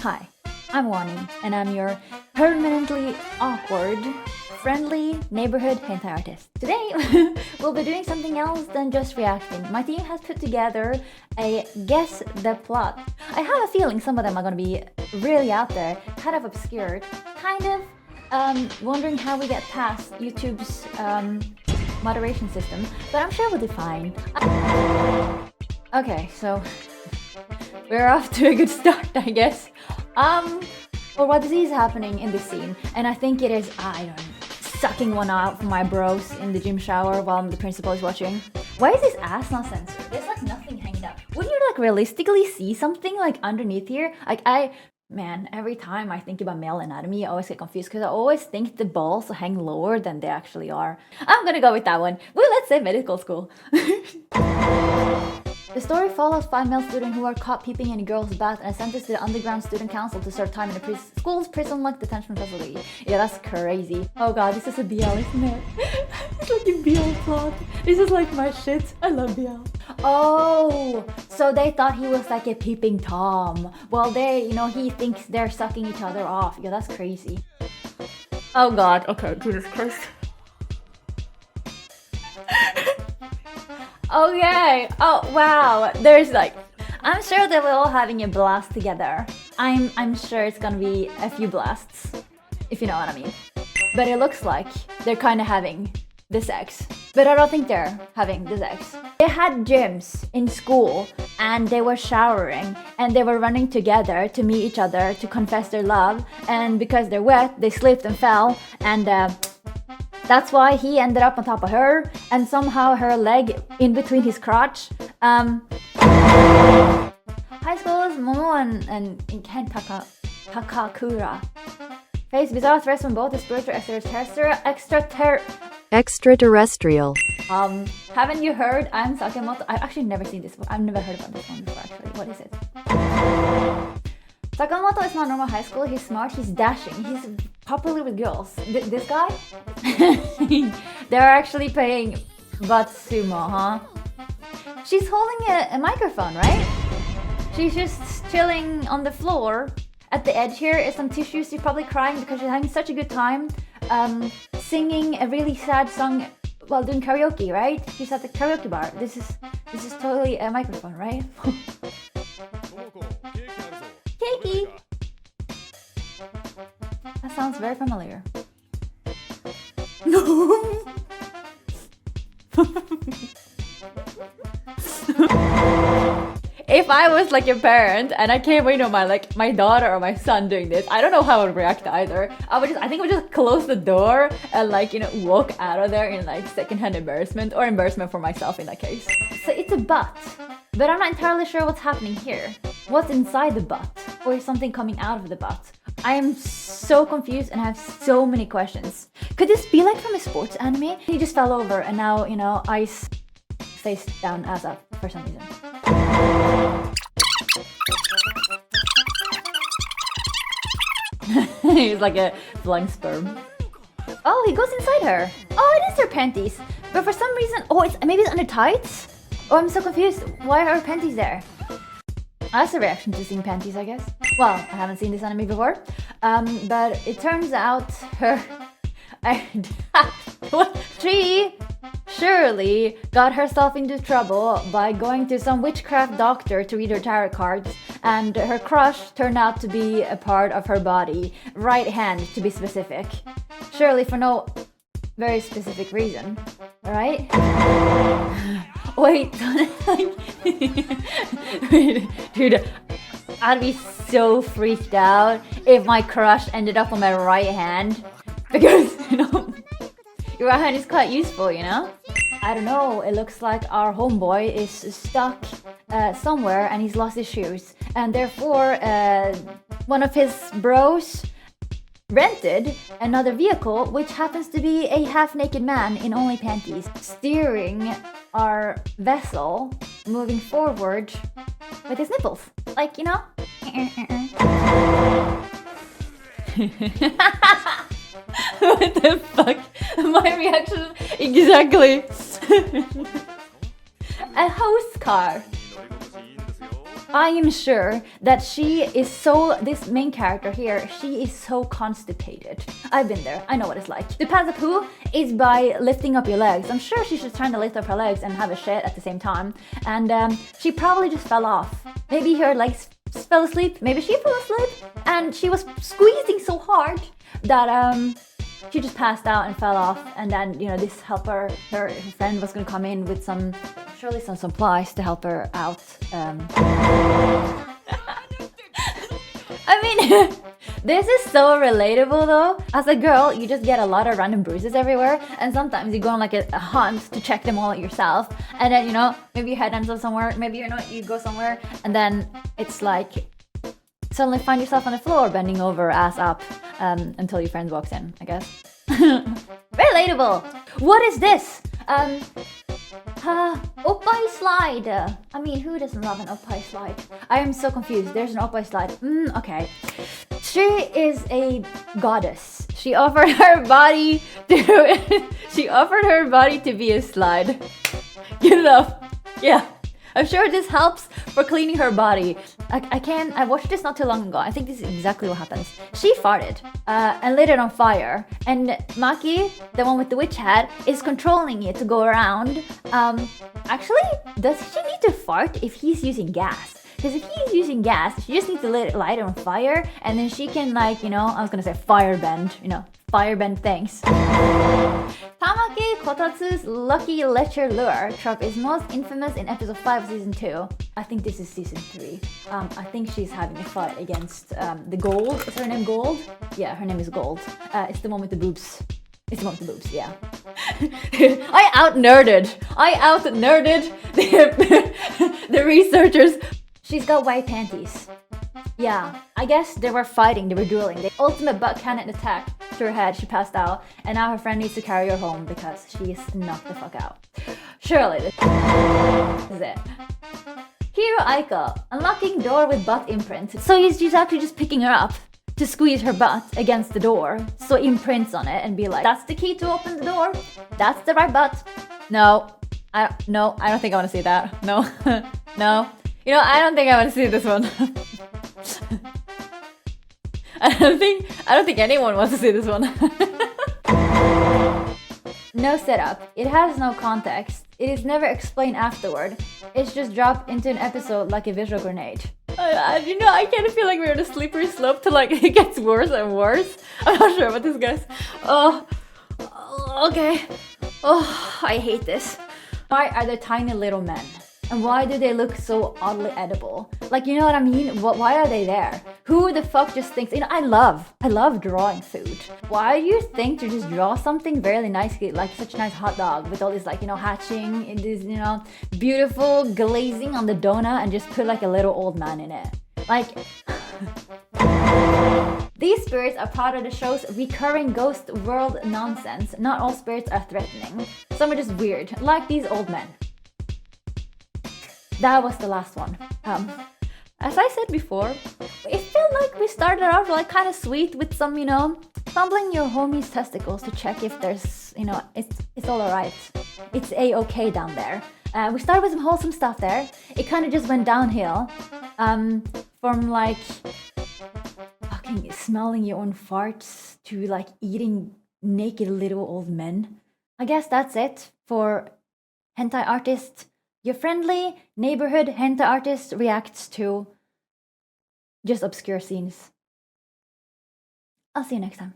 Hi, I'm Wani, and I'm your permanently awkward, friendly neighborhood hentai artist. Today, we'll be doing something else than just reacting. My team has put together a Guess the Plot. I have a feeling some of them are gonna be really out there, kind of obscure, kind of wondering how we get past YouTube's moderation system, but I'm sure we'll do fine. Okay, so we're off to a good start, I guess. Or what is happening in this scene, and I think it is, I don't know, sucking one out from my bros in the gym shower while the principal is watching. Why is his ass not censored? There's like nothing hanging out. Wouldn't you like realistically see something like underneath here? Man, every time I think about male anatomy, I always get confused because I always think the balls hang lower than they actually are. I'm gonna go with that one. Well, let's say medical school. The story follows 5 male students who are caught peeping in a girl's bath and are sentenced to the underground student council to serve time in the school's prison-like detention facility. Yeah, that's crazy. Oh god, this is a BL, isn't it? It's like a BL plot. This is like my shit. I love BL. Oh, so they thought he was like a peeping Tom. Well, he thinks they're sucking each other off. Yeah, that's crazy. Oh god, okay, Jesus Christ. Okay. Oh wow. There's like, I'm sure that we're all having a blast together. I'm sure it's gonna be a few blasts, if you know what I mean. But it looks like they're kind of having the sex. But I don't think they're having the sex. They had gyms in school and they were showering and they were running together to meet each other to confess their love. And because they're wet, they slipped and fell and that's why he ended up on top of her, and somehow her leg in between his crotch. High schoolers Momo and Ken Takakura face bizarre threats from both the spiritual Extraterrestrial. Haven't you heard I'm Sakamoto? I've actually never seen this before. I've never heard about this one before actually. What is it? Sakamoto is not normal high school. He's smart, he's dashing, he's popular with girls. This guy? They're actually playing butt sumo, huh? She's holding a microphone, right? She's just chilling on the floor. At the edge here is some tissues. She's probably crying because she's having such a good time singing a really sad song while doing karaoke, right? She's at the karaoke bar. This is totally a microphone, right? Keiki! That sounds very familiar. No. If I was like a parent and I can't wait on my daughter or my son doing this, I don't know how I would react either. I think I would just close the door and walk out of there in secondhand embarrassment or embarrassment for myself in that case. So it's a butt, but I'm not entirely sure what's happening here. What's inside the butt? Or is something coming out of the butt? I am so confused and I have so many questions. Could this be like from a sports anime? He just fell over and now, ice face down as up for some reason. He's like a flying sperm. Oh, he goes inside her. Oh, it is her panties. But for some reason, maybe it's under tights? Oh, I'm so confused. Why are her panties there? That's a reaction to seeing panties, I guess. Well, I haven't seen this anime before, but it turns out she surely got herself into trouble by going to some witchcraft doctor to read her tarot cards, and her crush turned out to be a part of her body, right hand to be specific. Surely for no very specific reason, right? Wait, dude, I'd be so freaked out if my crush ended up on my right hand because, your right hand is quite useful, I don't know, it looks like our homeboy is stuck somewhere and he's lost his shoes, and therefore one of his bros rented another vehicle, which happens to be a half-naked man in only panties, steering our vessel moving forward with his nipples. What the fuck? My reaction exactly. A host car. I am sure that this main character here, she is so constipated. I've been there, I know what it's like. To pass the poo is by lifting up your legs. I'm sure she's just trying to lift up her legs and have a shit at the same time. And she probably just fell off. Maybe her legs fell asleep, maybe she fell asleep. And she was squeezing so hard that she just passed out and fell off. And then, this helper, her friend was gonna come in with surely some supplies to help her out. I mean, this is so relatable though. As a girl, you just get a lot of random bruises everywhere, and sometimes you go on like a hunt to check them all out yourself, and then maybe your head ends up somewhere, maybe you go somewhere, and then it's like suddenly find yourself on the floor bending over ass up until your friend walks in, I guess. Relatable. What is this? Oppai slide. I mean, who doesn't love an oppai slide? I am so confused. There's an oppai slide. Okay. She is a goddess. She offered her body to be a slide. Good enough. Yeah. I'm sure this helps for cleaning her body. I watched this not too long ago. I think this is exactly what happens. She farted and lit it on fire. And Maki, the one with the witch hat, is controlling it to go around. Actually, does she need to fart if he's using gas? Because if he's using gas, she just needs to light it on fire, and then she can I was gonna say firebend, firebend things. Tamaki Kotatsu's Lucky Lecher Lure trope is most infamous in episode 5 of season 2. I think this is season 3. I think she's having a fight against the Gold. Is her name Gold? Yeah, her name is Gold. It's the one with the boobs. It's the one with the boobs, yeah. I out-nerded the researchers. She's got white panties. Yeah, I guess they were fighting, they were dueling. The ultimate butt cannon attack to her head, she passed out, and now her friend needs to carry her home because she is knocked the fuck out. Surely this is it. Hiro Aiko, unlocking door with butt imprint. So he's actually just picking her up to squeeze her butt against the door, so it imprints on it and be like, that's the key to open the door. That's the right butt. No, I don't think I want to see that. No, no. I don't think I want to see this one. I don't think anyone wants to see this one. No setup. It has no context. It is never explained afterward. It's just dropped into an episode like a visual grenade. I kind of feel like we're on a slippery slope to it gets worse and worse. I'm not sure about this, guys. Oh, okay. Oh, I hate this. Why are there tiny little men? And why do they look so oddly edible? You know what I mean? Why are they there? Who the fuck just thinks, I love drawing food. Why do you think to just draw something very nicely, like such a nice hot dog with all this hatching in this, beautiful glazing on the donut, and just put a little old man in it? These spirits are part of the show's recurring ghost world nonsense. Not all spirits are threatening. Some are just weird, like these old men. That was the last one. As I said before, it felt like we started off kind of sweet with some, fumbling your homie's testicles to check if there's, it's all alright. It's a-okay down there. We started with some wholesome stuff there. It kind of just went downhill. From fucking smelling your own farts to eating naked little old men. I guess that's it for Hentai Artist. Your friendly neighborhood hentai artist reacts to just obscure scenes. I'll see you next time.